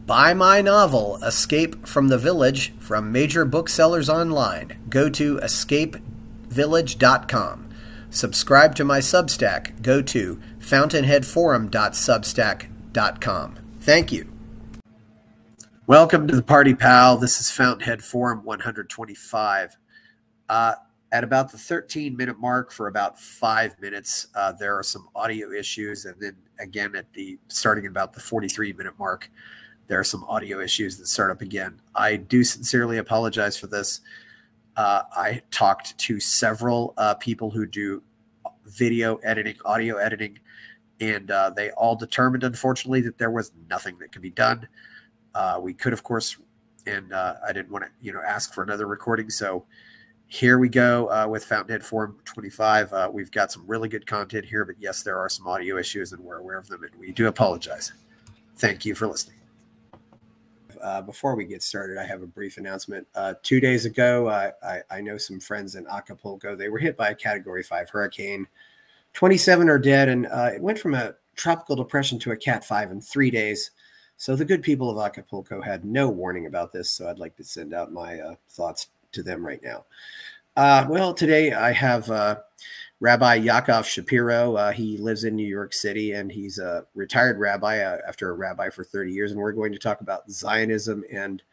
Buy my novel, Escape from the Village, from major booksellers online. Go to escapevillage.com. Subscribe to my Substack. Go to fountainheadforum.substack.com. Thank you. Welcome to the party, pal. This is Fountainhead Forum 125. At about the 13-minute mark for about 5 minutes, there are some audio issues. And then again, starting at about the 43-minute mark, there are some audio issues that start up again. I do sincerely apologize for this. I talked to several people who do video editing, audio editing, and they all determined, unfortunately, that there was nothing that could be done. We could, of course, and I didn't want to, ask for another recording. So here we go with Fountainhead Forum 25. We've got some really good content here, but yes, there are some audio issues, and we're aware of them, and we do apologize. Thank you for listening. Before we get started, I have a brief announcement. 2 days ago, I know some friends in Acapulco. They were hit by a Category 5 hurricane. 27 are dead, and it went from a tropical depression to a Cat 5 in 3 days. So the good people of Acapulco had no warning about this, so I'd like to send out my thoughts to them right now. Well, today I have Rabbi Yaakov Shapiro. He lives in New York City, and he's a retired rabbi after a rabbi for 30 years. And we're going to talk about Zionism and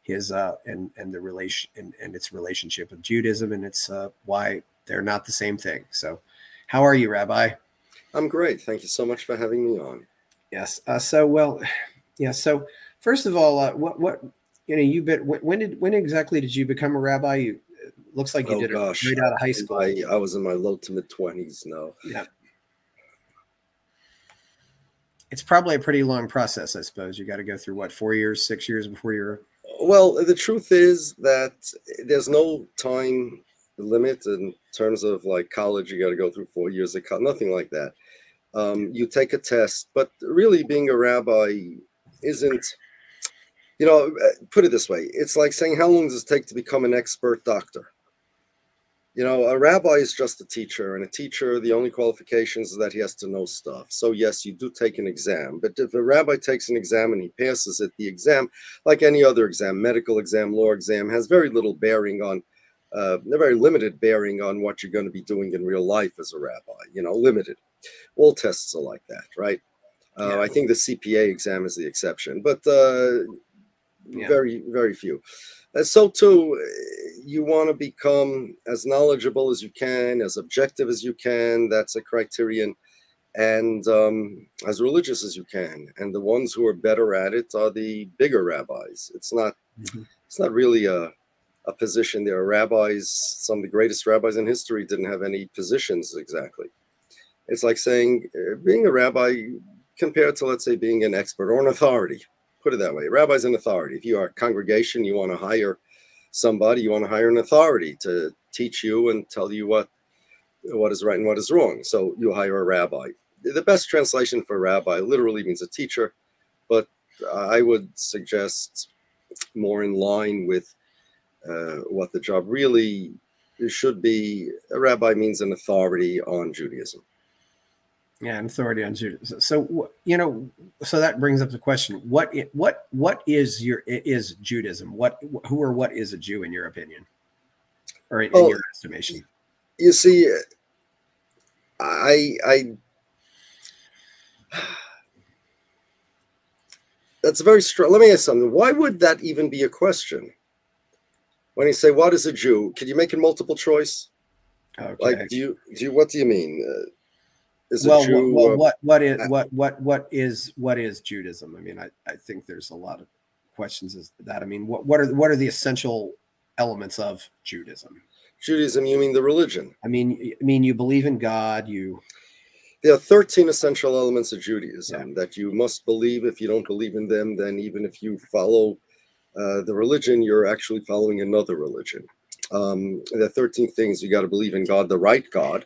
his and the relation and its relationship with Judaism, and it's why they're not the same thing. So, how are you, Rabbi? I'm great. Thank you so much for having me on. Yes. So first of all, when exactly did you become a rabbi? Looks like you did it right out of high school. I was in my low to mid 20s now. Yeah. It's probably a pretty long process, I suppose. You got to go through what, 4 years, 6 years before you're. Well, the truth is that there's no time limit in terms of like college. You got to go through 4 years of college, nothing like that. You take a test, but really being a rabbi isn't, put it this way. It's like saying, how long does it take to become an expert doctor? A rabbi is just a teacher, and a teacher, the only qualifications is that he has to know stuff. So yes, you do take an exam, but if a rabbi takes an exam and he passes it, the exam, like any other exam, medical exam, law exam, has very little bearing on, very limited bearing on what you're going to be doing in real life as a rabbi, limited. All tests are like that, right? Yeah. I think the CPA exam is the exception, but very, very few. So too, you want to become as knowledgeable as you can, as objective as you can. That's a criterion, and as religious as you can. And the ones who are better at it are the bigger rabbis. It's not really a position. There are rabbis. Some of the greatest rabbis in history didn't have any positions exactly. It's like saying being a rabbi compared to, let's say, being an expert or an authority. Put it that way. A rabbi is an authority. If you are a congregation, you want to hire somebody, you want to hire an authority to teach you and tell you what is right and what is wrong. So you hire a rabbi. The best translation for rabbi literally means a teacher, but I would suggest more in line with what the job really should be. A rabbi means an authority on Judaism. Yeah, an authority on Judaism. So so that brings up the question: what is Judaism? Who or what is a Jew in your opinion, or in your estimation? You see, that's very strong. Let me ask something. Why would that even be a question? When you say what is a Jew, can you make it multiple choice? Okay. Like, what do you mean? What is Judaism? I mean, I think there's a lot of questions as to that. I mean, what are the essential elements of Judaism? Judaism, you mean the religion? I mean, you believe in God. There are 13 essential elements of Judaism that you must believe. If you don't believe in them, then even if you follow the religion, you're actually following another religion. There are 13 things. You got to believe in God, the right God.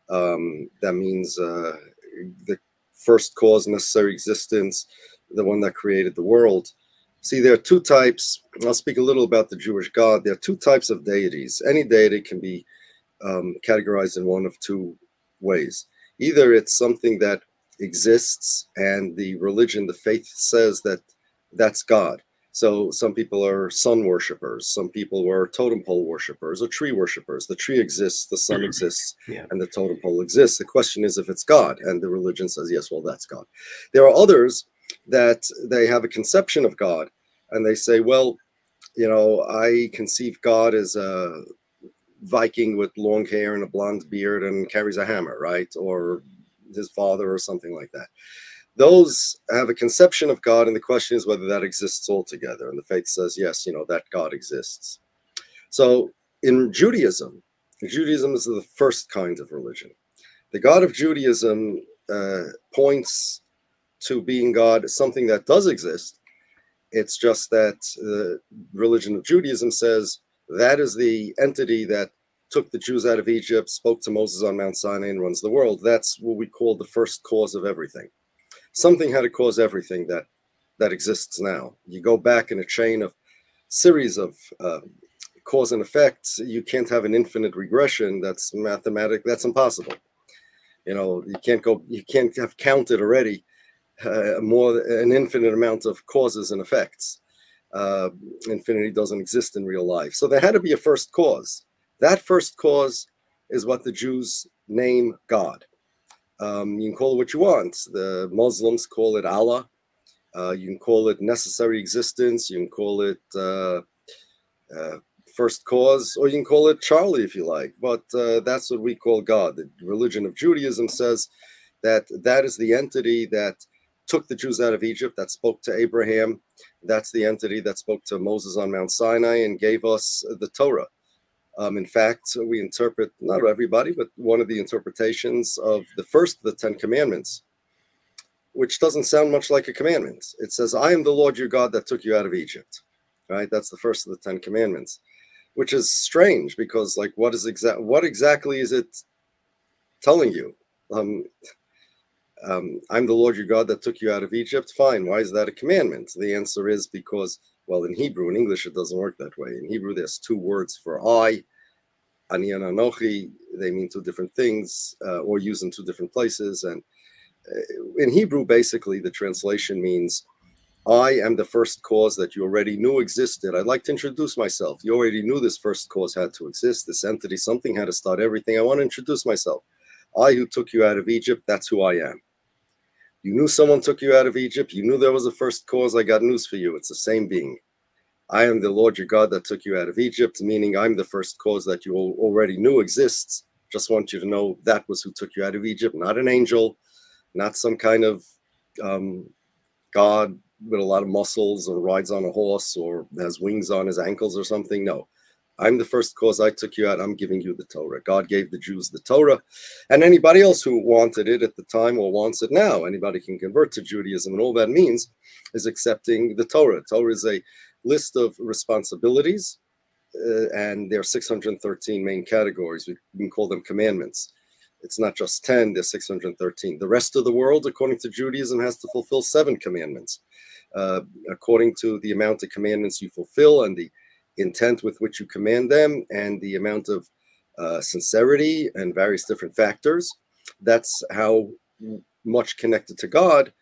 That means the first cause, necessary existence, the one that created the world. See, there are two types. I'll speak a little about the Jewish God. There are two types of deities. Any deity can be categorized in one of two ways. Either it's something that exists and the religion, the faith says that that's God. So some people are sun worshippers, some people were totem pole worshippers or tree worshippers. The tree exists, the sun exists, and the totem pole exists. The question is if it's God, and the religion says, yes, well, that's God. There are others that they have a conception of God, and they say, well, you know, I conceive God as a Viking with long hair and a blonde beard and carries a hammer, right? Or his father or something like that. Those have a conception of God, and the question is whether that exists altogether. And the faith says, yes, you know, that God exists. So in Judaism is the first kind of religion. The God of Judaism points to being God, something that does exist. It's just that the religion of Judaism says that is the entity that took the Jews out of Egypt, spoke to Moses on Mount Sinai, and runs the world. That's what we call the first cause of everything. Something had to cause everything that exists now. You go back in a chain of series of cause and effects. You can't have an infinite regression. That's mathematic. That's impossible. You know, you can't have counted already an infinite amount of causes and effects. Infinity doesn't exist in real life. So there had to be a first cause. That first cause is what the Jews name God. You can call it what you want. The Muslims call it Allah. You can call it necessary existence. You can call it first cause, or you can call it Charlie if you like. But that's what we call God. The religion of Judaism says that that is the entity that took the Jews out of Egypt, that spoke to Abraham. That's the entity that spoke to Moses on Mount Sinai and gave us the Torah. In fact, we interpret, not everybody, but one of the interpretations of the first of the 10 commandments, which doesn't sound much like a commandment. It says, I am the Lord your God that took you out of Egypt, right? That's the first of the 10 commandments, which is strange because, like, what exactly is it telling you? I'm the Lord your God that took you out of Egypt. Fine. Why is that a commandment? The answer is because, well, in Hebrew, in English, it doesn't work that way. In Hebrew, there's two words for I, Ani and Anochi. They mean two different things, or used in two different places. And in Hebrew, basically, the translation means, I am the first cause that you already knew existed. I'd like to introduce myself. You already knew this first cause had to exist. This entity, something had to start everything. I want to introduce myself. I who took you out of Egypt, that's who I am. You knew someone took you out of Egypt. You knew there was a first cause. I got news for you. It's the same being. I am the Lord your God that took you out of Egypt, meaning I'm the first cause that you already knew exists. Just want you to know that was who took you out of Egypt, not an angel, not some kind of God with a lot of muscles or rides on a horse or has wings on his ankles or something. No. I'm the first cause. I took you out. I'm giving you the Torah. God gave the Jews the Torah. And anybody else who wanted it at the time or wants it now, anybody can convert to Judaism. And all that means is accepting the Torah. Torah is a list of responsibilities, and there are 613 main categories. We can call them commandments. It's not just 10, there's 613. The rest of the world, according to Judaism, has to fulfill 7 commandments. According to the amount of commandments you fulfill and the intent with which you command them and the amount of sincerity and various different factors, that's how much connected to God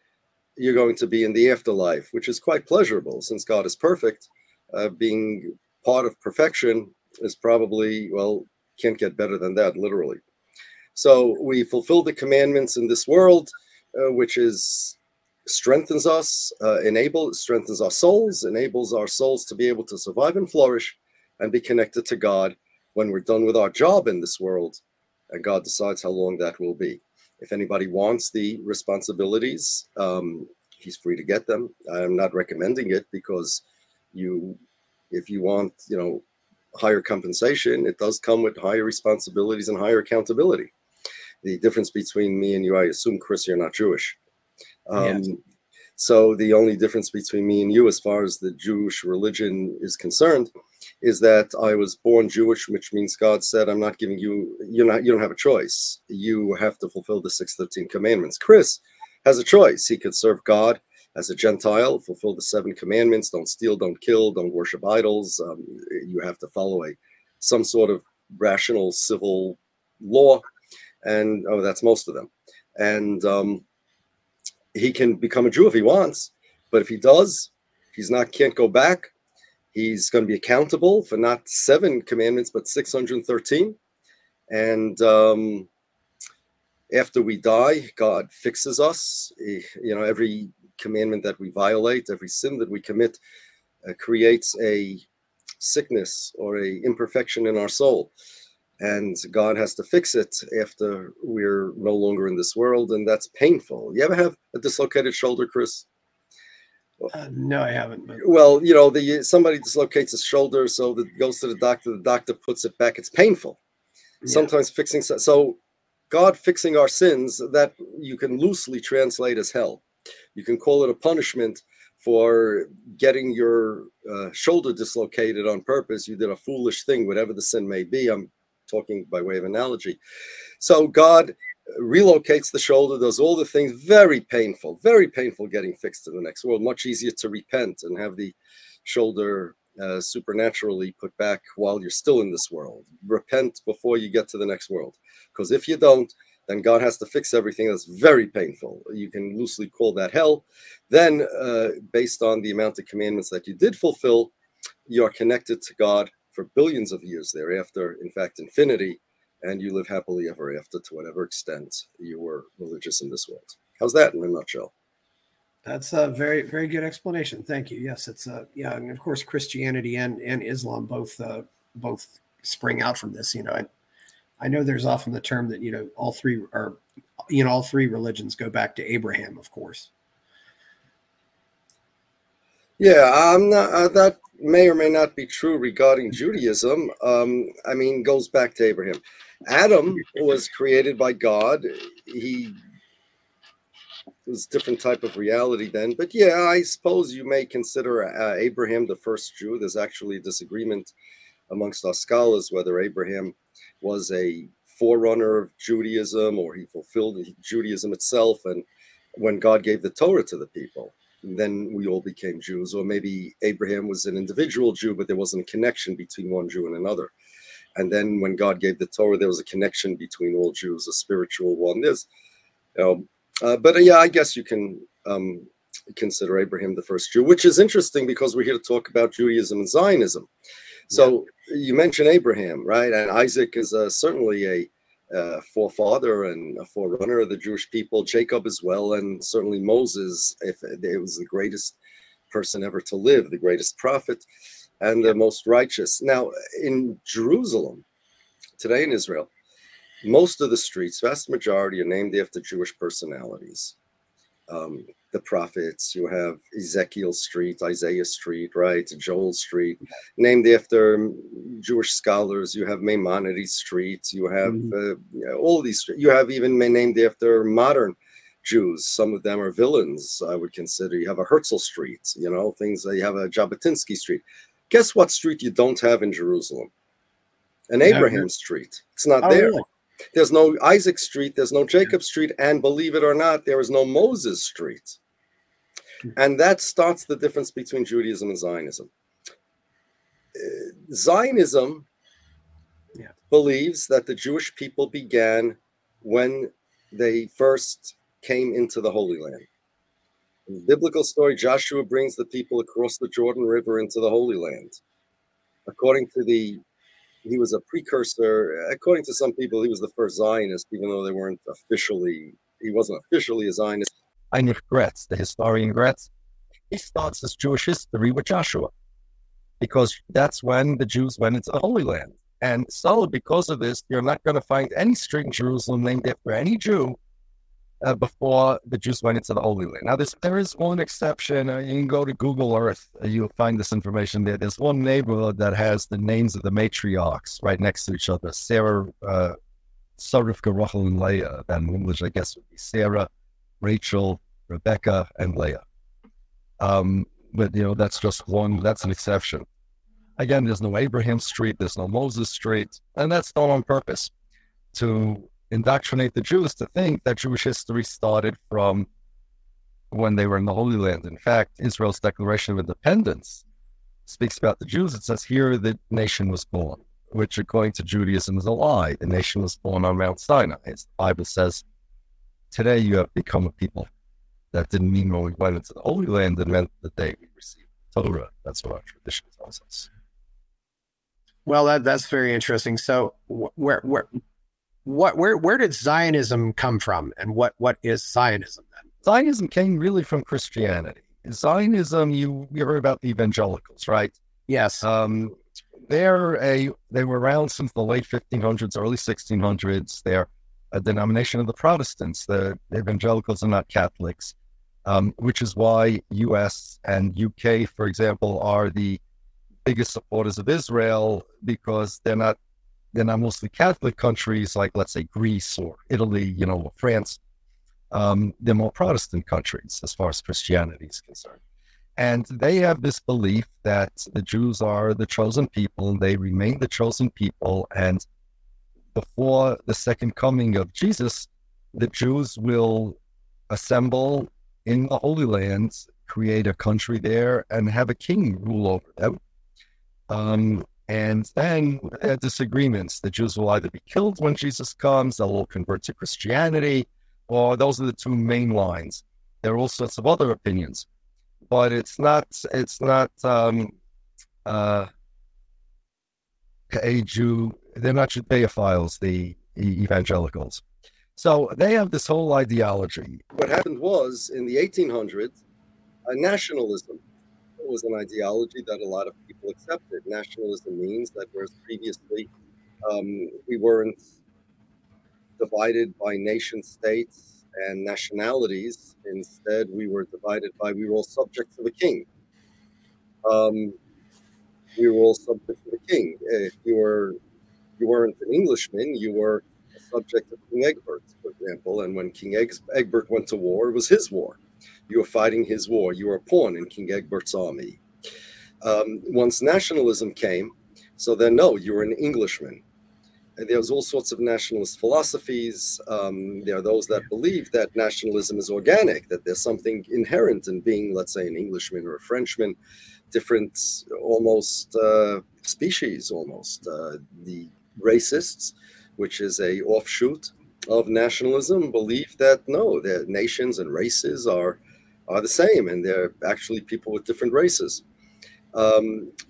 you're going to be in the afterlife, which is quite pleasurable since God is perfect. Being part of perfection is probably, well, can't get better than that, literally. So we fulfill the commandments in this world, which is strengthens us, strengthens our souls, enables our souls to be able to survive and flourish and be connected to God when we're done with our job in this world. And God decides how long that will be. If anybody wants the responsibilities, he's free to get them. I'm not recommending it because if you want, higher compensation, it does come with higher responsibilities and higher accountability. The difference between me and you, I assume, Chris, you're not Jewish. Yes. So the only difference between me and you as far as the Jewish religion is concerned is that I was born Jewish, which means God said, I'm not giving you, you don't have a choice. You have to fulfill the 613 commandments. Chris has a choice. He could serve God as a Gentile, fulfill the 7 commandments, don't steal, don't kill, don't worship idols. You have to follow some sort of rational civil law. And that's most of them. And he can become a Jew if he wants, but if he does, He's not, can't go back. He's going to be accountable for not 7 commandments, but 613. And after we die, God fixes us. You know, every commandment that we violate, every sin that we commit, creates a sickness or a imperfection in our soul. And God has to fix it after we're no longer in this world, and that's painful. You ever have a dislocated shoulder, Chris? No, I haven't. But... Well, you know, somebody dislocates his shoulder, so that goes to the doctor puts it back. It's painful. Yeah. Sometimes fixing, so God fixing our sins, that you can loosely translate as hell. You can call it a punishment for getting your shoulder dislocated on purpose. You did a foolish thing, whatever the sin may be. I'm talking by way of analogy. So God relocates the shoulder, does all the things, very painful getting fixed in the next world. Much easier to repent and have the shoulder supernaturally put back while you're still in this world. Repent before you get to the next world, because if you don't, then God has to fix everything. That's very painful. You can loosely call that hell. Then based on the amount of commandments that you did fulfill, you are connected to God for billions of years thereafter, in fact, infinity, and you live happily ever after to whatever extent you were religious in this world. How's that in a nutshell? That's a very, very good explanation. Thank you. Yes, it's yeah, and of course Christianity and Islam both spring out from this. You know, I know there's often the term that, you know, all three religions go back to Abraham, of course. Yeah, I'm not. That may or may not be true regarding Judaism. I mean, goes back to Abraham. Adam was created by God. He was a different type of reality then. But yeah, I suppose you may consider Abraham the first Jew. There's actually a disagreement amongst our scholars whether Abraham was a forerunner of Judaism or he fulfilled Judaism itself. And when God gave the Torah to the people, then we all became Jews. Or maybe Abraham was an individual Jew, but there wasn't a connection between one Jew and another. And then when God gave the Torah, there was a connection between all Jews, a spiritual one. There's, you know, but yeah, I guess you can consider Abraham the first Jew, which is interesting because we're here to talk about Judaism and Zionism. So you mentioned Abraham, right? And Isaac is certainly a forefather and a forerunner of the Jewish people, Jacob as well, and certainly Moses, if it was the greatest person ever to live, the greatest prophet and the most righteous. Now, in Jerusalem, today in Israel, most of the streets, vast majority, are named after Jewish personalities. The prophets, you have Ezekiel Street, Isaiah Street, right? Joel Street, named after Jewish scholars. You have Maimonides Street. You have all these streets. You have even named after modern Jews. Some of them are villains, I would consider. You have a Herzl Street, you know, things. You have a Jabotinsky Street. Guess what street you don't have in Jerusalem? An Abraham Street. It's not there. Really? There's no Isaac Street. There's no Jacob Street. And believe it or not, there is no Moses Street. And that starts the difference between Judaism and Zionism. Zionism believes that the Jewish people began when they first came into the Holy Land. In the biblical story, Joshua brings the people across the Jordan River into the Holy Land. According to he was a precursor. According to some people, he was the first Zionist, even though he wasn't officially a Zionist. Heinrich Gret, the historian Gret, he starts his Jewish history with Joshua, because that's when the Jews went into the Holy Land. And so because of this, you're not going to find any street in Jerusalem named after any Jew before the Jews went into the Holy Land. Now, there is one exception. You can go to Google Earth. You'll find this information there. There's one neighborhood that has the names of the matriarchs right next to each other. Sarah, Rivka, Rachel, and Leah. Then in English, I guess, would be Sarah, Rachel, Rebecca, and Leah. But, you know, that's just one. That's an exception. Again, there's no Abraham Street. There's no Moses Street. And that's done on purpose to indoctrinate the Jews to think that Jewish history started from when they were in the Holy Land. In fact, Israel's Declaration of Independence speaks about the Jews. It says here the nation was born, which according to Judaism is a lie. The nation was born on Mount Sinai. As the Bible says, today you have become a people. That didn't mean when we went into the Holy Land, it meant the day we received the Torah. That's what our tradition tells us. Well, that's very interesting. So where did Zionism come from, and what is Zionism then? Zionism came really from Christianity. Zionism, you heard about the evangelicals, right? Yes. They were around since the late 1500s, early 1600s. They're a denomination of the Protestants. The evangelicals are not Catholics, which is why US and UK, for example, are the biggest supporters of Israel, because they're not mostly Catholic countries like, let's say, Greece or Italy, or France. They're more Protestant countries as far as Christianity is concerned. And they have this belief that the Jews are the chosen people, and they remain the chosen people. And before the second coming of Jesus, the Jews will assemble in the Holy Land, create a country there, and have a king rule over them. And then disagreements. The Jews will either be killed when Jesus comes, they'll all convert to Christianity, or those are the two main lines. There are all sorts of other opinions, but it's not a Jew. They're not Judeophiles, the evangelicals. So they have this whole ideology. What happened was, in the 1800s, nationalism was an ideology that a lot of people accepted. Nationalism means that whereas previously we weren't divided by nation states and nationalities, instead we were divided by, we were all subject to the king. We were all subject to the king. If you weren't an Englishman, you were a subject of King Egbert, for example, and when King Egbert went to war, it was his war. You were fighting his war. You were a pawn in King Egbert's army. Once nationalism came, so then no, you were an Englishman. And there was all sorts of nationalist philosophies. There are those that believe that nationalism is organic, that there's something inherent in being, let's say, an Englishman or a Frenchman, different almost species, almost. The racists, which is a offshoot of nationalism, believe that no, the nations and races are the same, and they're actually people with different races.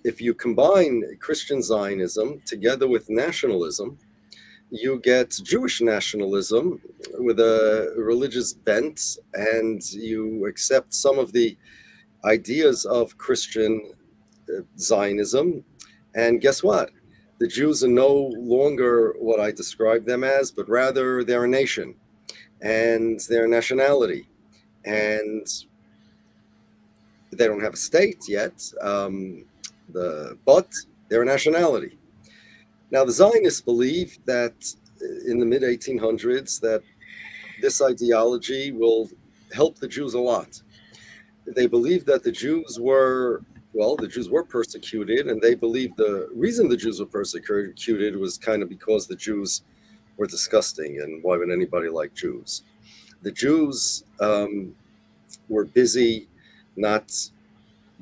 If you combine Christian Zionism together with nationalism, you get Jewish nationalism with a religious bent, and you accept some of the ideas of Christian Zionism. And guess what? The Jews are no longer what I describe them as, but rather they're a nation and they're a nationality. And they don't have a state yet, but they're a nationality. Now, the Zionists believe that in the mid-1800s that this ideology will help the Jews a lot. They believe that the Jews were persecuted, and they believe the reason the Jews were persecuted was kind of because the Jews were disgusting, and why would anybody like Jews? The Jews were busy not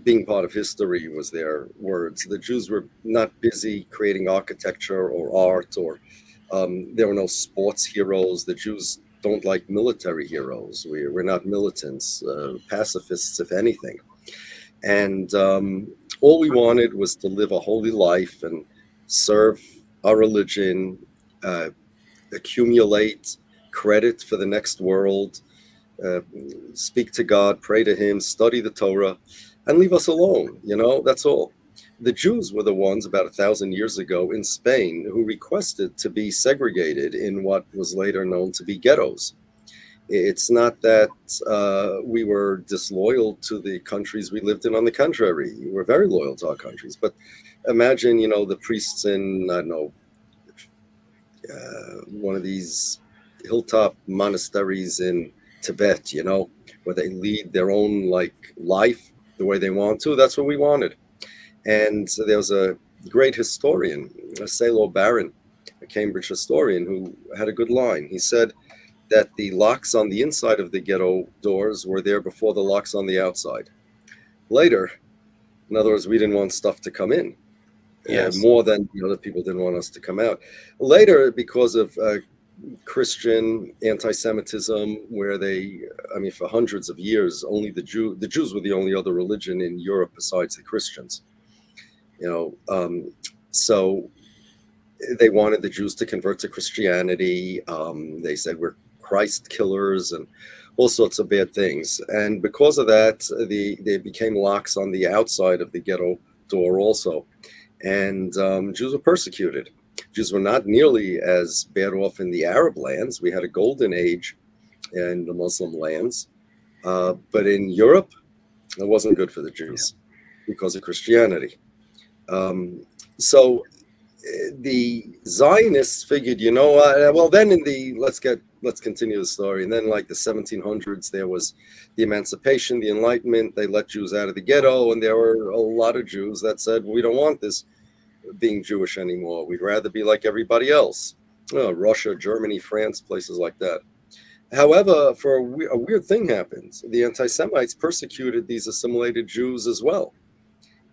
being part of history, was their words. The Jews were not busy creating architecture or art, or there were no sports heroes. The Jews don't like military heroes. We're not militants, pacifists, if anything. And all we wanted was to live a holy life and serve our religion, accumulate credit for the next world, speak to God, pray to him, study the Torah, and leave us alone. That's all. The Jews were the ones about 1,000 years ago in Spain who requested to be segregated in what was later known to be ghettos. It's not that we were disloyal to the countries we lived in. On the contrary, we were very loyal to our countries. But imagine, the priests in, I don't know, one of these hilltop monasteries in Tibet, where they lead their own life the way they want to. That's what we wanted. And so there was a great historian, Salo Barron, a Cambridge historian, who had a good line. He said that the locks on the inside of the ghetto doors were there before the locks on the outside. Later, in other words, we didn't want stuff to come in. Yes. More than the other people didn't want us to come out. Later, because of Christian anti-Semitism, where they, I mean, for hundreds of years, only the Jews were the only other religion in Europe besides the Christians. So they wanted the Jews to convert to Christianity. They said we're Christ killers and all sorts of bad things. And because of that, they became locks on the outside of the ghetto door also. And Jews were persecuted. Jews were not nearly as bad off in the Arab lands. We had a golden age in the Muslim lands. But in Europe, it wasn't good for the Jews because of Christianity. So the Zionists figured, well, then let's continue the story. And then like the 1700s, there was the emancipation, the Enlightenment. They let Jews out of the ghetto. And there were a lot of Jews that said, we don't want this being Jewish anymore. We'd rather be like everybody else. Russia, Germany, France, places like that. However, a weird thing happened. The anti-Semites persecuted these assimilated Jews as well.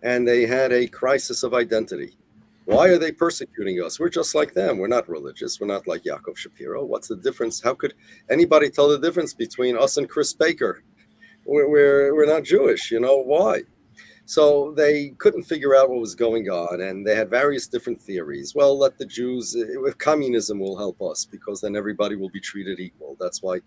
And they had a crisis of identity. Why are they persecuting us? We're just like them. We're not religious. We're not like Yaakov Shapiro. What's the difference? How could anybody tell the difference between us and Chris Baker? We're not Jewish. Why? So they couldn't figure out what was going on, and they had various different theories. Well, let the Jews, if communism will help us, because then everybody will be treated equal. That's why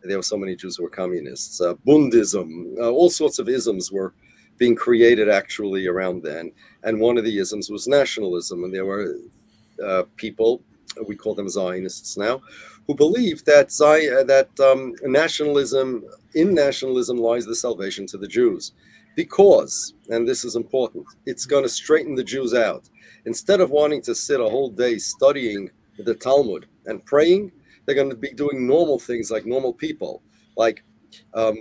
there were so many Jews who were communists. Bundism, all sorts of isms were being created actually around then. And one of the isms was nationalism. And there were people, we call them Zionists now, who believed that in nationalism lies the salvation to the Jews. Because, and this is important, it's going to straighten the Jews out. Instead of wanting to sit a whole day studying the Talmud and praying, they're going to be doing normal things like normal people, like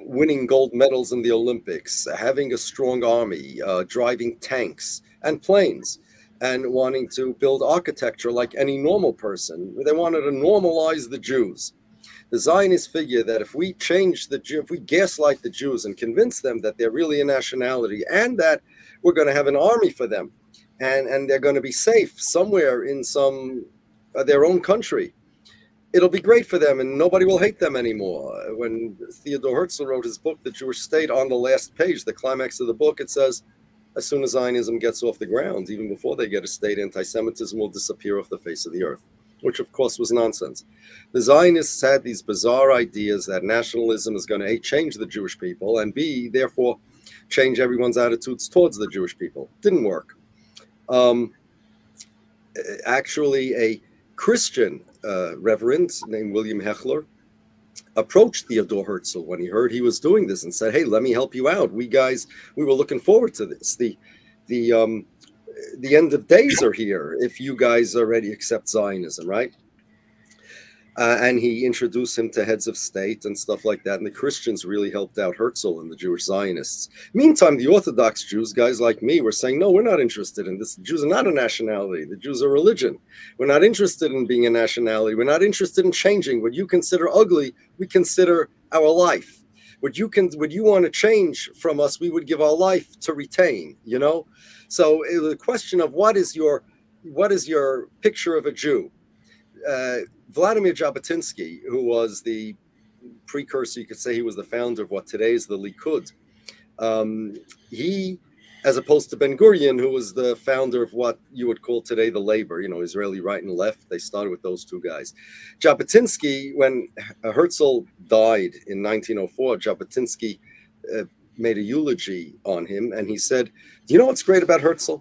winning gold medals in the Olympics, having a strong army, driving tanks and planes, and wanting to build architecture like any normal person. They wanted to normalize the Jews. The Zionists figure that if we if we gaslight the Jews and convince them that they're really a nationality and that we're going to have an army for them and they're going to be safe somewhere in their own country, it'll be great for them and nobody will hate them anymore. When Theodor Herzl wrote his book, The Jewish State, on the last page, the climax of the book, it says, as soon as Zionism gets off the ground, even before they get a state, anti-Semitism will disappear off the face of the earth, which of course was nonsense. The Zionists had these bizarre ideas that nationalism is going to A, change the Jewish people, and B, therefore change everyone's attitudes towards the Jewish people. Didn't work. Actually, a Christian reverend named William Hechler approached Theodor Herzl when he heard he was doing this and said, hey, let me help you out. We were looking forward to this. The end of days are here if you guys already accept Zionism, right? And he introduced him to heads of state and stuff like that. And the Christians really helped out Herzl and the Jewish Zionists. Meantime, the Orthodox Jews, guys like me, were saying, no, we're not interested in this. The Jews are not a nationality. The Jews are a religion. We're not interested in being a nationality. We're not interested in changing. What you consider ugly, we consider our life. What you want to change from us, we would give our life to retain, So it was a question of what is your picture of a Jew? Vladimir Jabotinsky, who was the precursor, you could say he was the founder of what today is the Likud. He, as opposed to Ben Gurion, who was the founder of what you would call today the labor, Israeli right and left. They started with those two guys. Jabotinsky, when Herzl died in 1904, Jabotinsky made a eulogy on him, and he said, do you know what's great about Herzl?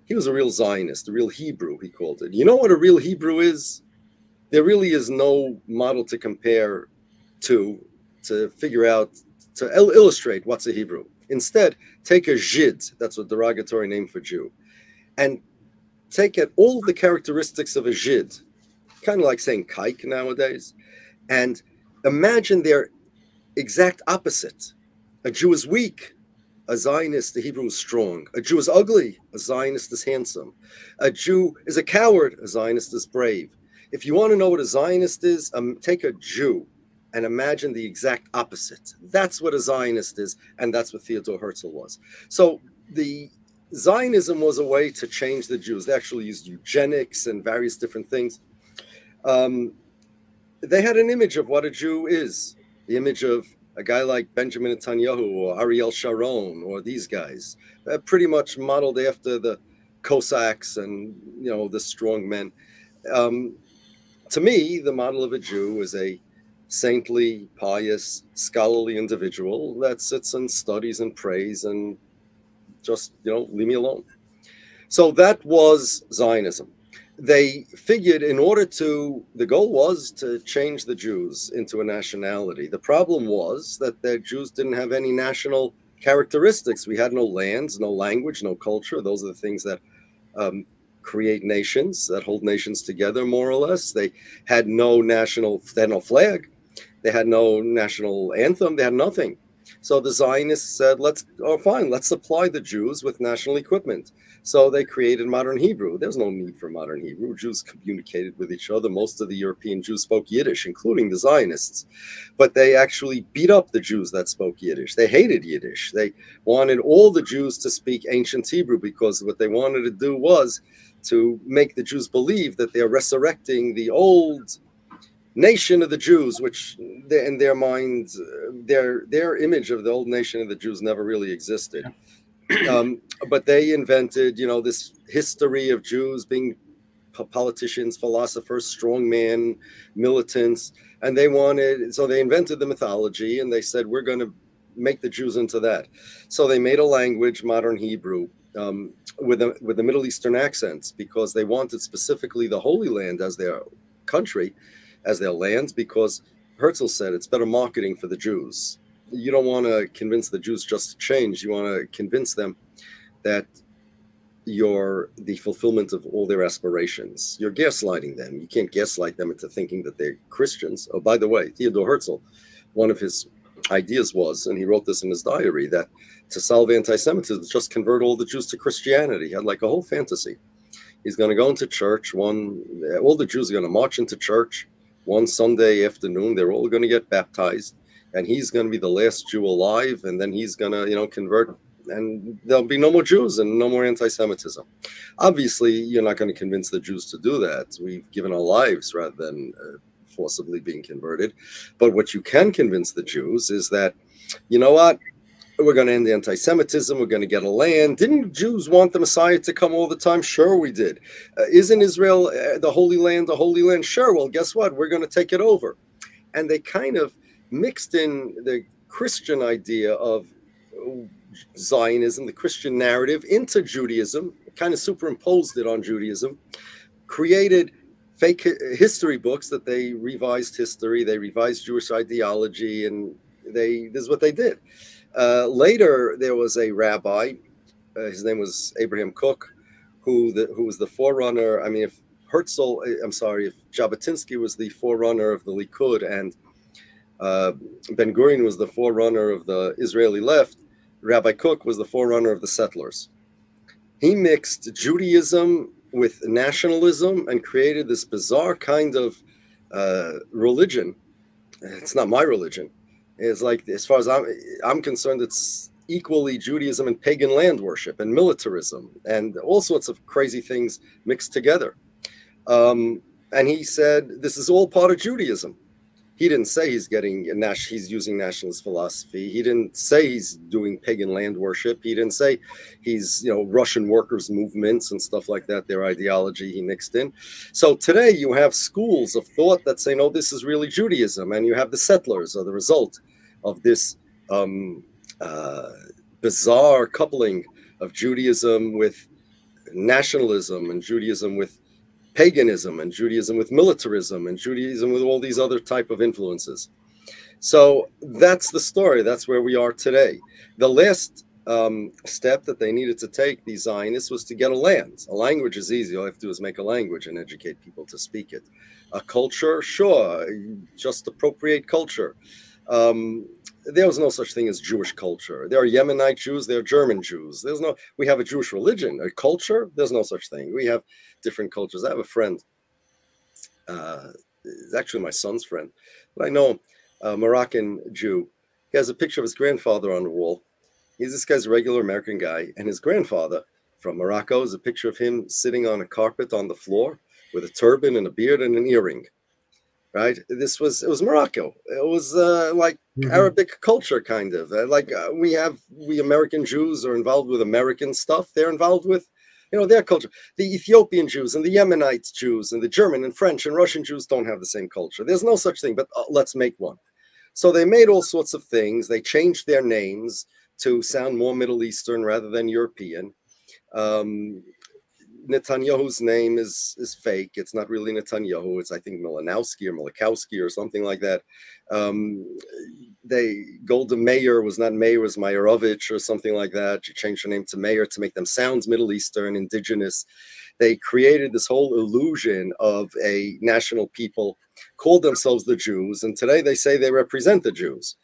He was a real Zionist, a real Hebrew, he called it. You know what a real Hebrew is? There really is no model to compare to figure out, to illustrate what's a Hebrew. Instead, take a Žid, that's a derogatory name for Jew, and take all the characteristics of a Žid, kind of like saying kike nowadays, and imagine their exact opposite. A Jew is weak, a Zionist, the Hebrew is strong. A Jew is ugly, a Zionist is handsome. A Jew is a coward, a Zionist is brave. If you want to know what a Zionist is, take a Jew and imagine the exact opposite. That's what a Zionist is, and that's what Theodor Herzl was. So the Zionism was a way to change the Jews. They actually used eugenics and various different things. they had an image of what a Jew is, the image of a guy like Benjamin Netanyahu or Ariel Sharon or these guys, pretty much modeled after the Cossacks and, you know, the strong men. To me, the model of a Jew is a saintly, pious, scholarly individual that sits and studies and prays and just, you know, leave me alone. So that was Zionism. They figured the goal was to change the Jews into a nationality. The problem was that the Jews didn't have any national characteristics. We had no lands, no language, no culture. Those are the things that create nations, that hold nations together, more or less. They had no flag. They had no national anthem. They had nothing. So the Zionists said, let's supply the Jews with national equipment. So they created modern Hebrew. There's no need for modern Hebrew. Jews communicated with each other. Most of the European Jews spoke Yiddish, including the Zionists. But they actually beat up the Jews that spoke Yiddish. They hated Yiddish. They wanted all the Jews to speak ancient Hebrew because what they wanted to do was to make the Jews believe that they're resurrecting the old nation of the Jews, which in their minds, their image of the old nation of the Jews never really existed. But they invented, you know, this history of Jews being politicians, philosophers, strongmen, militants, and so they invented the mythology, and they said, we're going to make the Jews into that. So they made a language, modern Hebrew, with the Middle Eastern accents, because they wanted specifically the Holy Land as their country, as their land, because Herzl said it's better marketing for the Jews. You don't want to convince the Jews just to change. You want to convince them that you're the fulfillment of all their aspirations. You're gaslighting them. You can't gaslight them into thinking that they're Christians. Oh, by the way, Theodor Herzl, one of his ideas was, and he wrote this in his diary, that to solve anti-Semitism, just convert all the Jews to Christianity. He had like a whole fantasy. He's going to go into church. All the Jews are going to march into church one Sunday afternoon. They're all going to get baptized, and he's going to be the last Jew alive, and then he's going to, you know, convert, and there'll be no more Jews and no more anti-Semitism. Obviously, you're not going to convince the Jews to do that. We've given our lives rather than forcibly being converted. But what you can convince the Jews is that, you know what, we're going to end anti-Semitism. We're going to get a land. Didn't Jews want the Messiah to come all the time? Sure, we did. Isn't Israel the Holy Land, the Holy Land? Sure. Well, guess what? We're going to take it over. And they kind of mixed in the Christian idea of Zionism, the Christian narrative, into Judaism, kind of superimposed it on Judaism, created fake history books that they revised history, they revised Jewish ideology, and this is what they did. Later, there was a rabbi, his name was Abraham Kook, who was the forerunner. I mean, if Jabotinsky was the forerunner of the Likud and Ben Gurion was the forerunner of the Israeli left, Rabbi Kook was the forerunner of the settlers. He mixed Judaism with nationalism and created this bizarre kind of religion. It's not my religion. It's like, as far as I'm concerned, it's equally Judaism and pagan land worship and militarism and all sorts of crazy things mixed together. And he said, this is all part of Judaism. He didn't say he's using nationalist philosophy. He didn't say he's doing pagan land worship. He didn't say he's, you know, Russian workers' movements and stuff like that, their ideology he mixed in. So today you have schools of thought that say, no, this is really Judaism. And you have the settlers are the result of this bizarre coupling of Judaism with nationalism and Judaism with paganism and Judaism with militarism and Judaism with all these other type of influences. So that's the story. That's where we are today. The last step that they needed to take, these Zionists, was to get a land. A language is easy. All you have to do is make a language and educate people to speak it. A culture, sure, just appropriate culture. There was no such thing as Jewish culture. There are Yemenite Jews, there are German Jews. We have a Jewish religion. A culture, there's no such thing. We have different cultures. I have a friend, it's actually my son's friend, but I know him, a Moroccan Jew. He has a picture of his grandfather on the wall. This guy's a regular American guy, and his grandfather from Morocco is a picture of him sitting on a carpet on the floor with a turban and a beard and an earring. right? It was Morocco. It was like Mhm. Arabic culture, kind of. We American Jews are involved with American stuff. They're involved with, their culture. The Ethiopian Jews and the Yemenite Jews and the German and French and Russian Jews don't have the same culture. There's no such thing, but let's make one. So they made all sorts of things. They changed their names to sound more Middle Eastern rather than European. Netanyahu's name is fake. It's not really Netanyahu. It's, I think, Milanowski or Milikowski or something like that. Golda Meir was not Meir, was Meirovich or something like that. You changed her name to Meir to make them sound Middle Eastern, indigenous. They created this whole illusion of a national people, called themselves the Jews, and today they say they represent the Jews.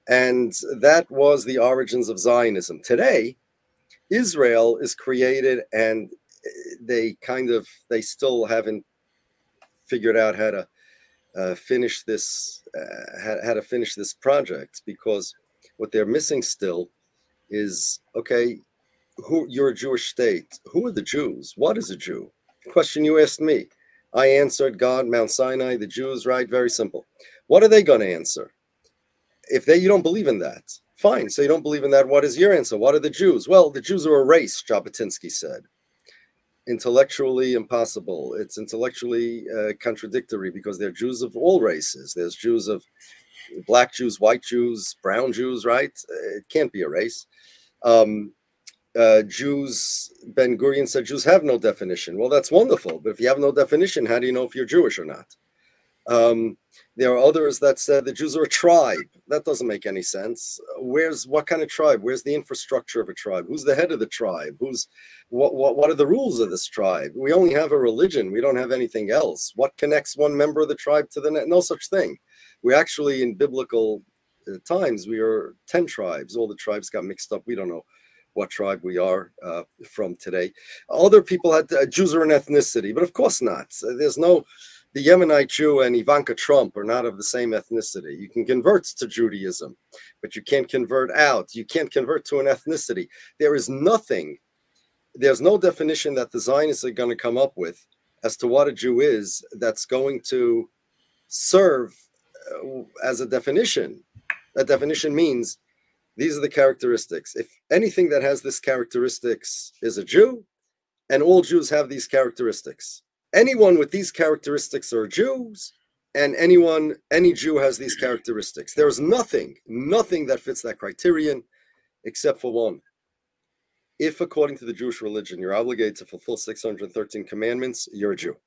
And that was the origins of Zionism. Today, Israel is created, and they still haven't figured out how to finish this project, because what they're missing still is, okay, you're a Jewish state. Who are the Jews? What is a Jew? Question you asked me. I answered God, Mount Sinai, the Jews, right? Very simple. What are they going to answer? If you don't believe in that, fine. So you don't believe in that. What is your answer? What are the Jews? Well, the Jews are a race, Jabotinsky said. Intellectually impossible. It's intellectually contradictory, because they're Jews of all races. There's Jews of black Jews, white Jews, brown Jews, right? It can't be a race. Jews, Ben Gurion said Jews have no definition. Well, that's wonderful. But if you have no definition, how do you know if you're Jewish or not? There are others that said the Jews are a tribe. That doesn't make any sense. What kind of tribe? Where's the infrastructure of a tribe? Who's the head of the tribe? What are the rules of this tribe? We only have a religion. We don't have anything else. What connects one member of the tribe to the next? No such thing. We actually, in biblical times, we are 10 tribes. All the tribes got mixed up. We don't know what tribe we are from today. Other people had Jews are an ethnicity, but of course not. The Yemenite Jew and Ivanka Trump are not of the same ethnicity. You can convert to Judaism, but you can't convert out. You can't convert to an ethnicity. There's no definition that the Zionists are going to come up with as to what a Jew is that's going to serve as a definition. That definition means these are the characteristics. If anything that has this characteristics is a Jew, and all Jews have these characteristics. Anyone with these characteristics are Jews, and any Jew has these characteristics. There's nothing that fits that criterion except for one. If, according to the Jewish religion, you're obligated to fulfill 613 commandments, you're a Jew.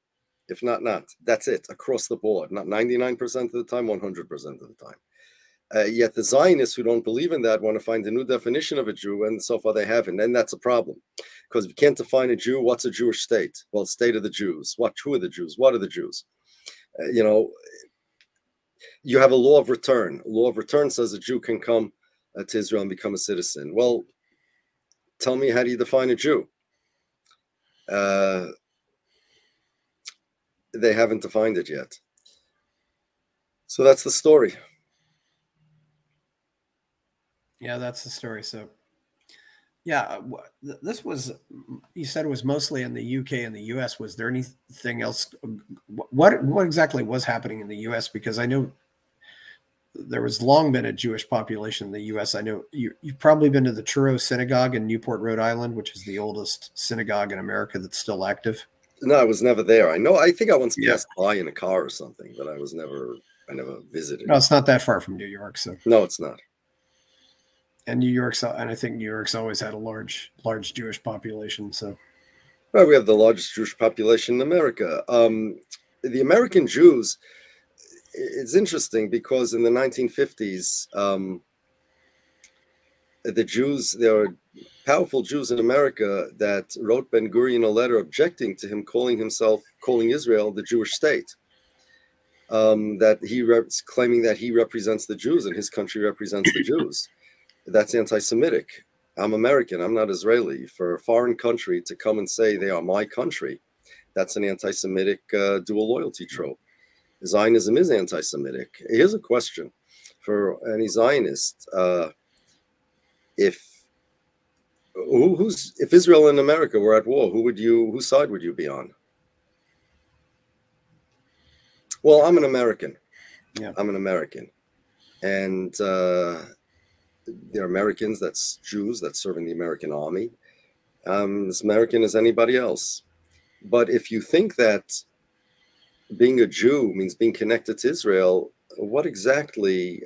If not, not. That's it, across the board. Not 99% of the time, 100% of the time. Yet the Zionists who don't believe in that want to find a new definition of a Jew, and so far they haven't. And that's a problem. Because if you can't define a Jew, what's a Jewish state? Well, state of the Jews. Who are the Jews? What are the Jews? You have a law of return. A law of return says a Jew can come to Israel and become a citizen. Well, tell me, how do you define a Jew? They haven't defined it yet. So that's the story. Yeah, that's the story. So, yeah, this was, you said it was mostly in the UK and the US. Was there anything else? What exactly was happening in the US? Because I know there was long been a Jewish population in the US. I know you've probably been to the Truro Synagogue in Newport, Rhode Island, which is the oldest synagogue in America that's still active. No, I was never there. I think I once passed by in a car or something, but I never visited. No, it's not that far from New York. So no, it's not. And I think New York's always had a large Jewish population. So, well, we have the largest Jewish population in America. The American Jews, it's interesting because in the 1950s, there were powerful Jews in America that wrote Ben Gurion a letter objecting to him calling Israel the Jewish state. That claiming that he represents the Jews and his country represents the Jews. That's anti-Semitic. I'm American. I'm not Israeli. For a foreign country to come and say they are my country, that's an anti-Semitic dual loyalty trope. Zionism is anti-Semitic. Here's a question for any Zionist: if Israel and America were at war, whose side would you be on? Well, I'm an American. Yeah. I'm an American. And there are Americans, that's Jews, that serve in the American army. As American as anybody else. But if you think that being a Jew means being connected to Israel, how exactly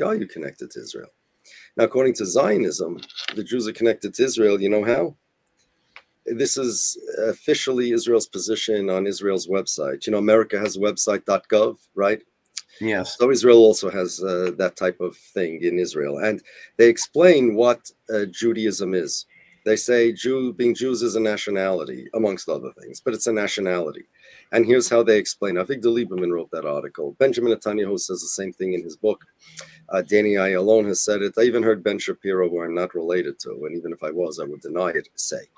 are you connected to Israel? Now, according to Zionism, the Jews are connected to Israel. You know how? This is officially Israel's position on Israel's website. You know, America has a website.gov, right? Yes. So Israel also has that type of thing in Israel. And they explain what Judaism is. They say being Jews is a nationality, amongst other things, but it's a nationality. And here's how they explain. I think the Lieberman wrote that article. Benjamin Netanyahu says the same thing in his book. Danny Ayalon has said it. I even heard Ben Shapiro, who I'm not related to, and even if I was, I would deny it, say.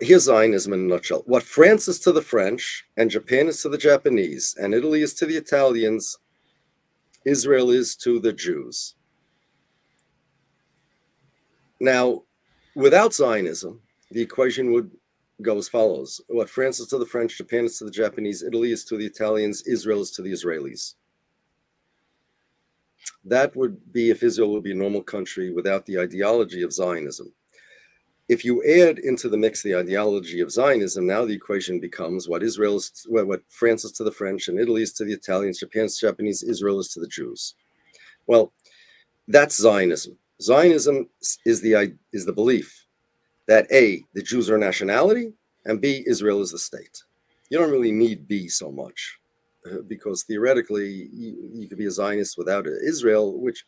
Here's Zionism in a nutshell. What France is to the French, and Japan is to the Japanese, and Italy is to the Italians, Israel is to the Jews. Now, without Zionism, the equation would go as follows. What France is to the French, Japan is to the Japanese, Italy is to the Italians, Israel is to the Israelis. That would be if Israel would be a normal country without the ideology of Zionism. If you add into the mix the ideology of Zionism, now the equation becomes what France is to the French, and Italy is to the Italians, Japan is to the Japanese, Israel is to the Jews. Well, that's Zionism. Zionism is the belief that A, the Jews are a nationality, and B, Israel is the state. You don't really need B so much, because theoretically you could be a Zionist without Israel, which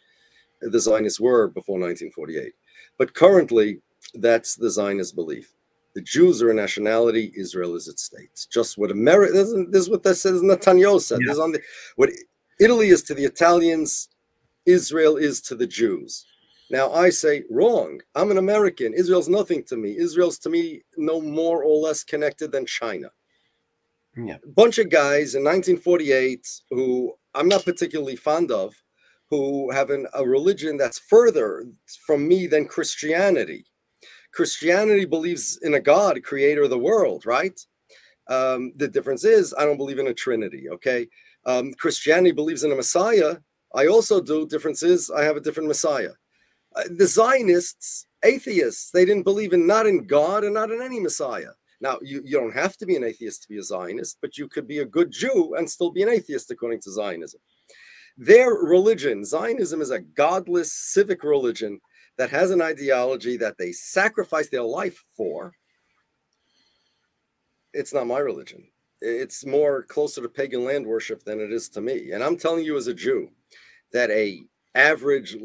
the Zionists were before 1948. But currently, that's the Zionist belief. The Jews are a nationality, Israel is its state. Just what America, this is what that says, Netanyahu said. Yeah. This is on what Italy is to the Italians, Israel is to the Jews. Now I say, wrong. I'm an American. Israel's nothing to me. Israel's to me no more or less connected than China. Yeah. A bunch of guys in 1948 who I'm not particularly fond of, who have a religion that's further from me than Christianity. Christianity believes in a God, creator of the world, right? The difference is I don't believe in a Trinity, okay? Christianity believes in a Messiah. I also do. Difference is I have a different Messiah. The Zionists, atheists, they didn't believe not in God and not in any Messiah. Now, you don't have to be an atheist to be a Zionist, but you could be a good Jew and still be an atheist according to Zionism. Their religion, Zionism, is a godless civic religion that has an ideology that they sacrifice their life for. It's not my religion. It's more closer to pagan land worship than it is to me. And I'm telling you as a Jew that average,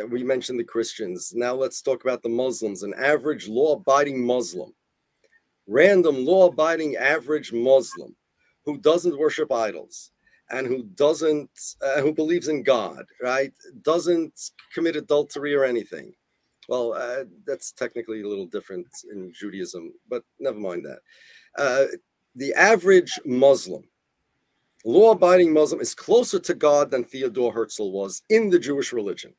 we mentioned the Christians. Now let's talk about the Muslims. An average law-abiding Muslim, random law-abiding average Muslim who doesn't worship idols and who believes in God, right? Doesn't commit adultery or anything. Well, that's technically a little different in Judaism, but never mind that. The average Muslim, law-abiding Muslim, is closer to God than Theodor Herzl was in the Jewish religion.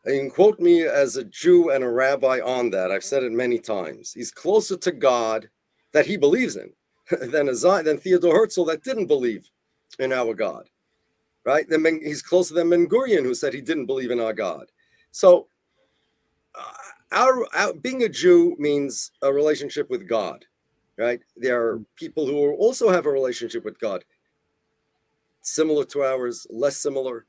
And you can quote me as a Jew and a rabbi on that. I've said it many times. He's closer to God that he believes in than Theodor Herzl that didn't believe in our God, right? He's closer than Ben Gurion, who said he didn't believe in our God. So being a Jew means a relationship with God, right? There are people who also have a relationship with God, similar to ours, less similar.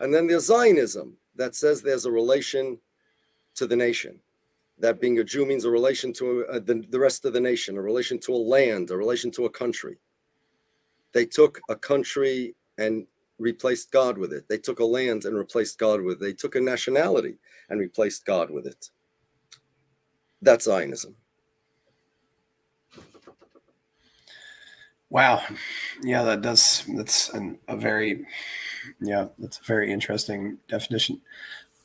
And then there's Zionism that says there's a relation to the nation. That being a Jew means a relation to the rest of the nation, a relation to a land, a relation to a country. They took a country and replaced God with it. They took a land and replaced God with it. They took a nationality and replaced God with it. That's Zionism. Wow. Yeah, that's a very interesting definition.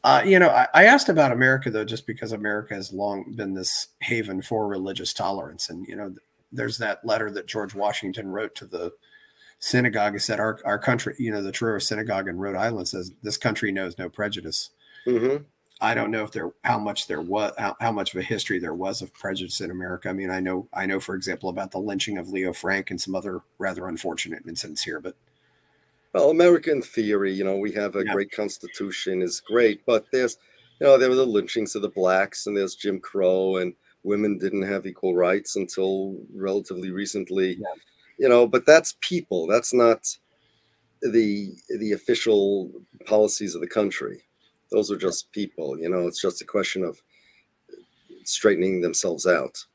I asked about America, though, just because America has long been this haven for religious tolerance. And, there's that letter that George Washington wrote to the synagogue. He said, our country, the Torah synagogue in Rhode Island says, this country knows no prejudice. Mm-hmm. I don't know if how much of a history there was of prejudice in America. I mean, I know, for example, about the lynching of Leo Frank and some other rather unfortunate incidents here. But well, American theory, we have a great constitution is great, but there's, there were the lynchings of the blacks, and there's Jim Crow, and women didn't have equal rights until relatively recently. But that's people. That's not the official policies of the country. Those are just people. It's just a question of straightening themselves out.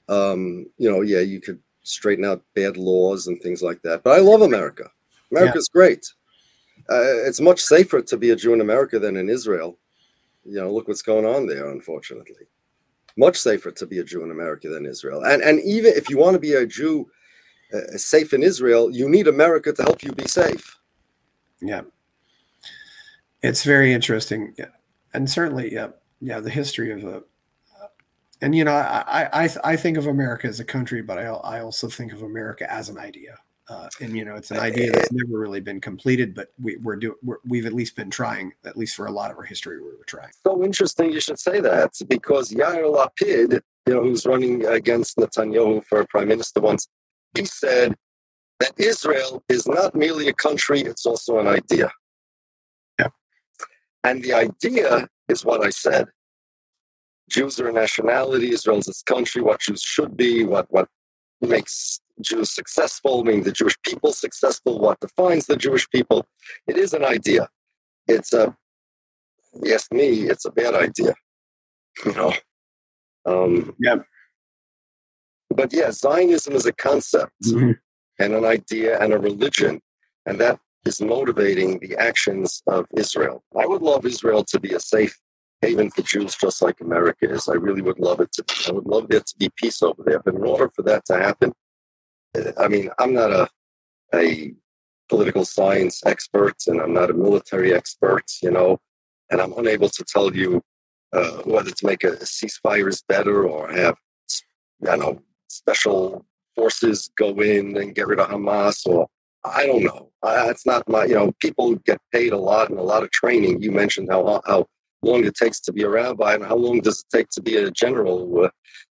You could straighten out bad laws and things like that. But I love America. America's great. It's much safer to be a Jew in America than in Israel. Look what's going on there, unfortunately. Much safer to be a Jew in America than Israel. And even if you want to be a Jew safe in Israel, you need America to help you be safe. Yeah. It's very interesting. Yeah. And certainly, the history of I think of America as a country, but I also think of America as an idea. It's an idea that's never really been completed, but we've at least been trying, at least for a lot of our history, we were trying. So interesting you should say that, because Yair Lapid, who's running against Netanyahu for prime minister once, he said that Israel is not merely a country, it's also an idea. Yeah. And the idea is what I said. Jews are a nationality, Israel is its country, what Jews should be, what makes Jews successful, meaning the Jewish people successful, what defines the Jewish people. It is an idea. It's you ask me, it's a bad idea. But Zionism is a concept and an idea and a religion, and that is motivating the actions of Israel. I would love Israel to be a safe haven for Jews, just like America is. I really would love it to be. I would love there to be peace over there. But in order for that to happen, I mean, I'm not a political science expert, and I'm not a military expert, and I'm unable to tell you whether to make a ceasefire is better or have, special forces go in and get rid of Hamas, or I don't know. It's not my, people get paid a lot and a lot of training. You mentioned how long it takes to be a rabbi, and how long does it take to be a general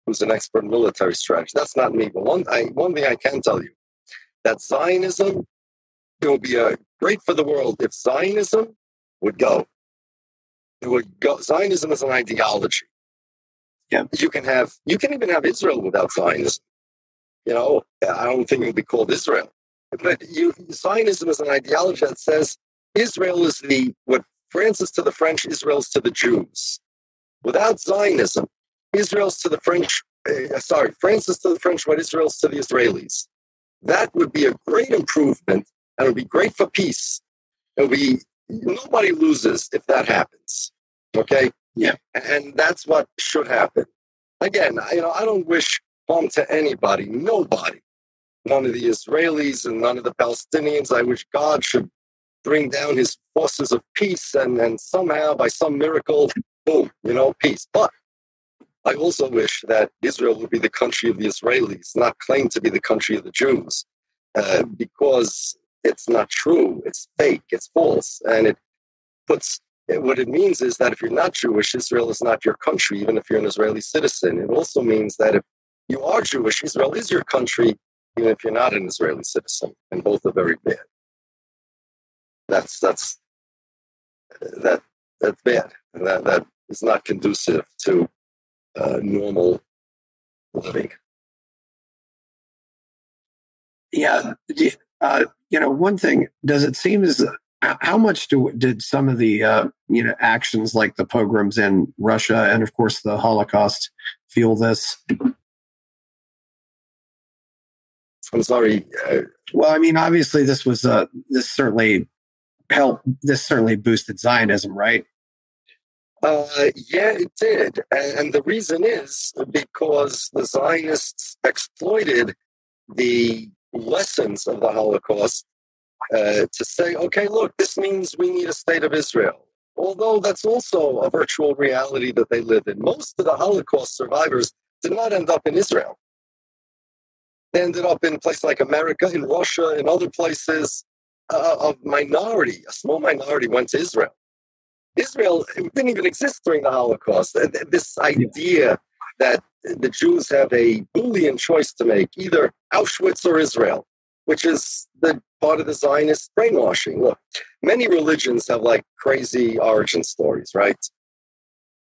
who's an expert in military strategy. That's not me. But one thing I can tell you, that Zionism, it would be great for the world if Zionism would go. It would go. Zionism is an ideology. Yeah. You can even have Israel without Zionism. I don't think it would be called Israel. But Zionism is an ideology that says Israel is what France is to the French, Israel's to the Jews. Without Zionism, Israel's to the French, France is to the French what Israel's to the Israelis. That would be a great improvement, and it would be great for peace. Nobody loses if that happens. Okay? Yeah. And that's what should happen. Again, I don't wish harm to anybody, nobody. None of the Israelis and none of the Palestinians. I wish God should bring down his forces of peace and somehow, by some miracle, boom, peace. But I also wish that Israel would be the country of the Israelis, not claim to be the country of the Jews, because it's not true. It's fake. It's false. And what it means is that if you're not Jewish, Israel is not your country, even if you're an Israeli citizen. It also means that if you are Jewish, Israel is your country, even if you're not an Israeli citizen. And both are very bad. That's bad. And that is not conducive to normal living. Yeah. One thing, does it seem as how much did some of the actions like the pogroms in Russia and of course the Holocaust fuel this? I'm sorry. Well, I mean, obviously this was this certainly boosted Zionism, right? Yeah, it did. And the reason is because the Zionists exploited the lessons of the Holocaust to say, okay, look, this means we need a state of Israel. Although that's also a virtual reality that they live in. Most of the Holocaust survivors did not end up in Israel. They ended up in a place like America, in Russia, in other places. A small minority went to Israel. Israel didn't even exist during the Holocaust. This idea that the Jews have a Boolean choice to make, either Auschwitz or Israel, which is the part of the Zionist brainwashing. Look, many religions have like crazy origin stories, right?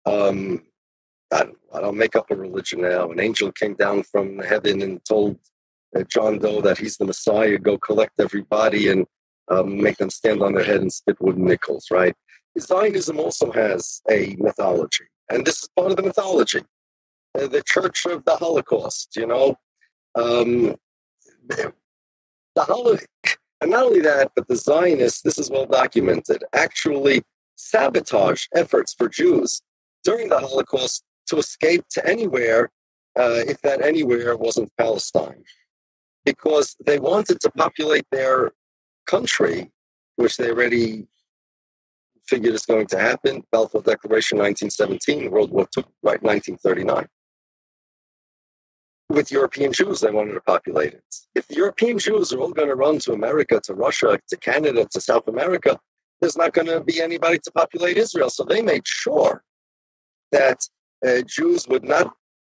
I don't make up a religion now. An angel came down from heaven and told John Doe that he's the Messiah, go collect everybody and make them stand on their head and spit wooden nickels, right? Zionism also has a mythology, and this is part of the mythology. The Church of the Holocaust, you know. And not only that, but the Zionists, this is well documented, actually sabotage efforts for Jews during the Holocaust to escape to anywhere, if that anywhere wasn't Palestine, because they wanted to populate their country, which they already figured is going to happen. Balfour Declaration, 1917, World War II, right, 1939. With European Jews, they wanted to populate it. If the European Jews are all going to run to America, to Russia, to Canada, to South America, there's not going to be anybody to populate Israel. So they made sure that Jews would not,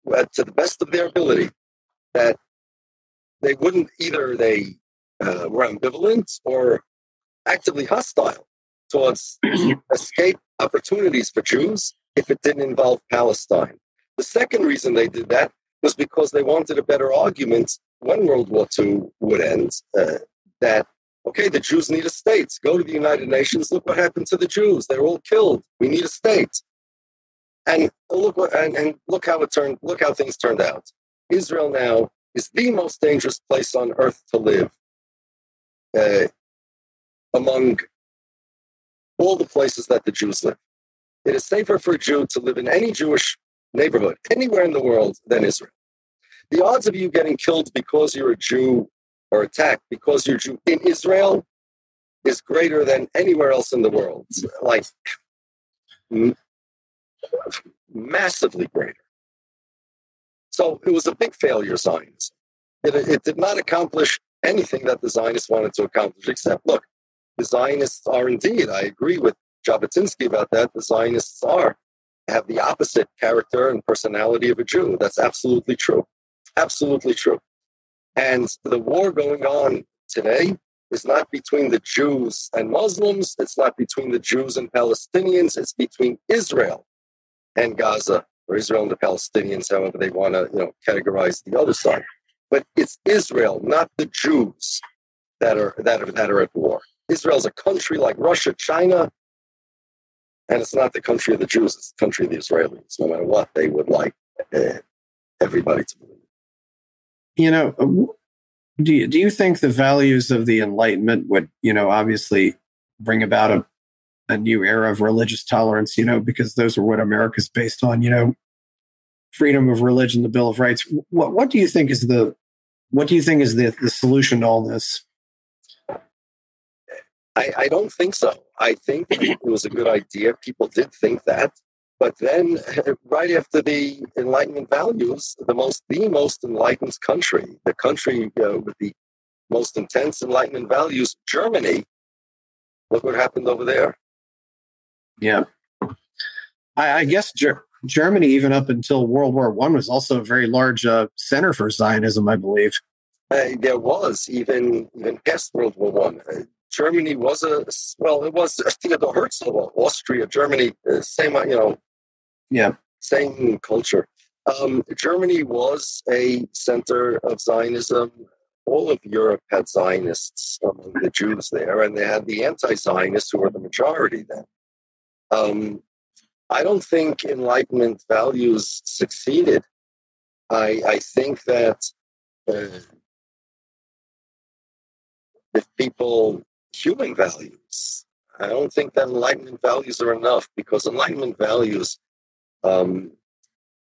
to the best of their ability, that they wouldn't, either they were ambivalent or actively hostile towards escape opportunities for Jews if it didn't involve Palestine. The second reason they did that was because they wanted a better argument when World War II would end, that, okay, the Jews need a state. Go to the United Nations. Look what happened to the Jews. They're all killed. We need a state. And look how things turned out. Israel now is the most dangerous place on earth to live among all the places that the Jews live. It is safer for a Jew to live in any Jewish neighborhood anywhere in the world than Israel. The odds of you getting killed because you're a Jew or attacked because you're a Jew in Israel is greater than anywhere else in the world. Like massively greater. So it was a big failure, Zionism. It did not accomplish anything that the Zionists wanted to accomplish, except, look, the Zionists are indeed, I agree with Jabotinsky about that, the Zionists have the opposite character and personality of a Jew. That's absolutely true. Absolutely true. And the war going on today is not between the Jews and Muslims. It's not between the Jews and Palestinians. It's between Israel and Gaza, or Israel and the Palestinians, however they want to, categorize the other side. But it's Israel, not the Jews, that are at war. Israel's a country like Russia, China, and it's not the country of the Jews. It's the country of the Israelis, no matter what they would like everybody to believe. Do you think the values of the Enlightenment would, obviously bring about a new era of religious tolerance, because those are what America's based on, freedom of religion, the Bill of Rights. What do you think is the solution to all this? I don't think so. I think it was a good idea. People did think that. But then right after the Enlightenment values, the most enlightened country, the country with the most intense Enlightenment values, Germany, look what happened over there. Yeah. I guess Germany, even up until World War I, was also a very large center for Zionism, I believe. There was, even past World War I. Germany was it was Theodor Herzl, Austria, Germany, same culture. Germany was a center of Zionism. All of Europe had Zionists among the Jews there, and they had the anti-Zionists who were the majority then. I don't think Enlightenment values succeeded. I think that if human values, I don't think that Enlightenment values are enough, because Enlightenment values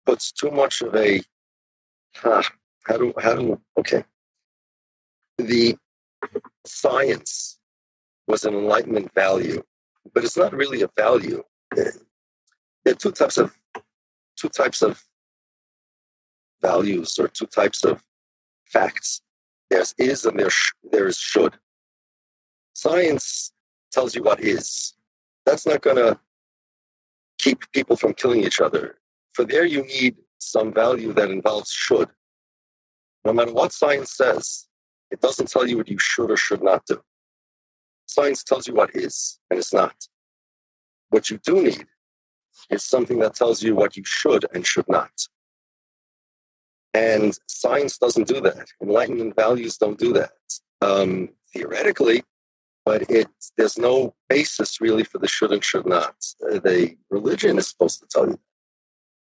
puts too much of a the science was an Enlightenment value, but it's not really a value. There are two types of values, or two types of facts. There's is and there is should. Science tells you what is. That's not going to keep people from killing each other. For there, you need some value that involves should. No matter what science says, it doesn't tell you what you should or should not do. Science tells you what is, and it's not. What you do need is something that tells you what you should and should not. And science doesn't do that. Enlightenment values don't do that. Theoretically, but there's no basis really for the should and should not. The religion is supposed to tell you that.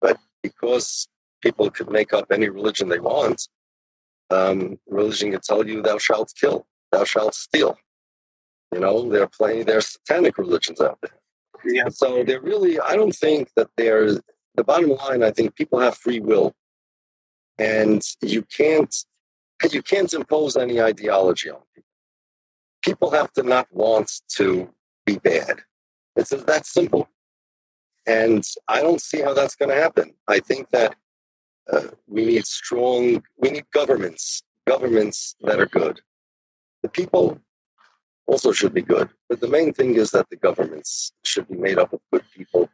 But because people could make up any religion they want, religion can tell you thou shalt kill, thou shalt steal. There's satanic religions out there. Yeah. So they're really, I don't think that the bottom line, I think people have free will. And you can't impose any ideology on people. People have to not want to be bad. It's that simple. And I don't see how that's going to happen. I think that we need governments that are good. The people also should be good. But the main thing is that the governments should be made up of good people.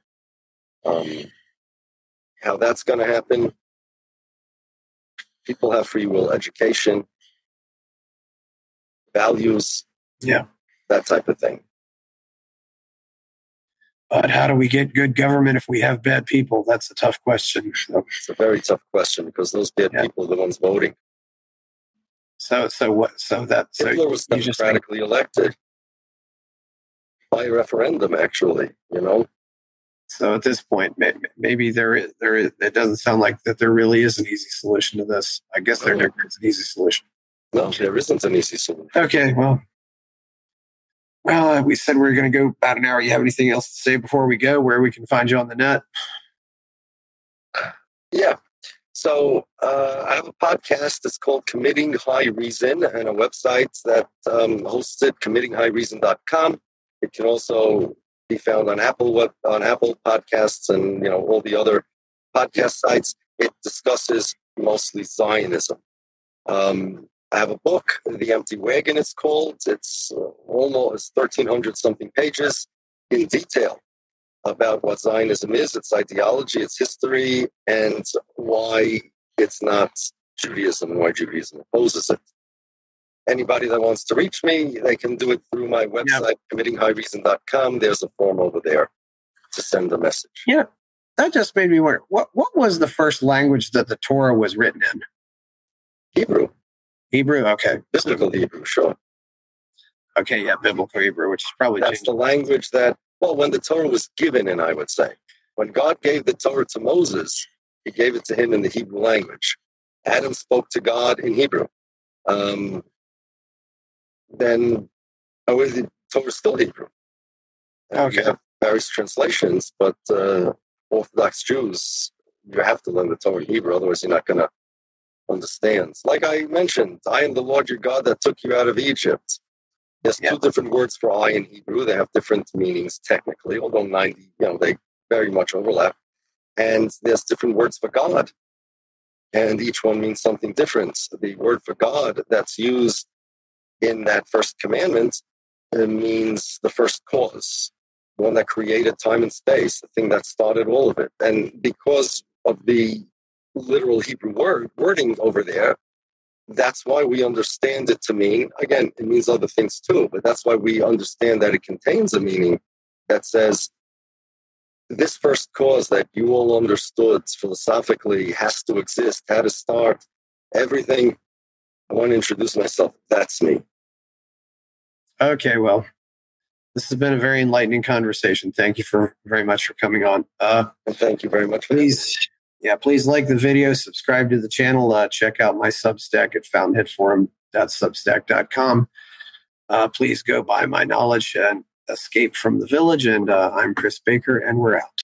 How that's going to happen, people have free will, education, values, that type of thing. But how do we get good government if we have bad people? That's a tough question. It's a very tough question because those bad people are the ones voting. So Hitler was democratically elected by referendum, actually. So at this point, maybe there is. It doesn't sound like that there really is an easy solution to this. I guess there never is an easy solution. No, there isn't an easy solution. Okay, well, we said we were going to go about an hour. You have anything else to say before we go? Where we can find you on the net? Yeah. So I have a podcast that's called Committing High Reason, and a website that hosts it, committinghighreason.com. It can also be found on Apple Podcasts and all the other podcast sites. It discusses mostly Zionism. I have a book, The Empty Wagon, it's called. It's almost 1,300 something pages in detail about what Zionism is, its ideology, its history, and why it's not Judaism and why Judaism opposes it. Anybody that wants to reach me, they can do it through my website, committinghighreason.com. There's a form over there to send a message. Yeah, that just made me wonder, what was the first language that the Torah was written in? Hebrew, okay. Biblical Hebrew, sure. Okay, yeah, biblical Hebrew, which is probably that's the language that, when the Torah was given in, I would say. When God gave the Torah to Moses, he gave it to him in the Hebrew language. Adam spoke to God in Hebrew. Then the Torah is still Hebrew. Okay. You have various translations, but Orthodox Jews, you have to learn the Torah in Hebrew, otherwise you're not going to understand. Like I mentioned, I am the Lord your God that took you out of Egypt. There's two different words for I in Hebrew. They have different meanings technically, although they very much overlap. And there's different words for God. And each one means something different. The word for God that's used in that first commandment means the first cause, the one that created time and space, the thing that started all of it. And because of the literal Hebrew wording over there, that's why we understand it to mean, again, it means other things too, but that's why we understand that it contains a meaning that says this first cause that you all understood philosophically has to exist, had to start, everything. I want to introduce myself. That's me. Okay, well, this has been a very enlightening conversation. Thank you very much for coming on. And thank you very much. Please like the video, subscribe to the channel, check out my Substack at fountainheadforum.substack.com. Please go buy my knowledge and escape from the village. And I'm Chris Baker, and we're out.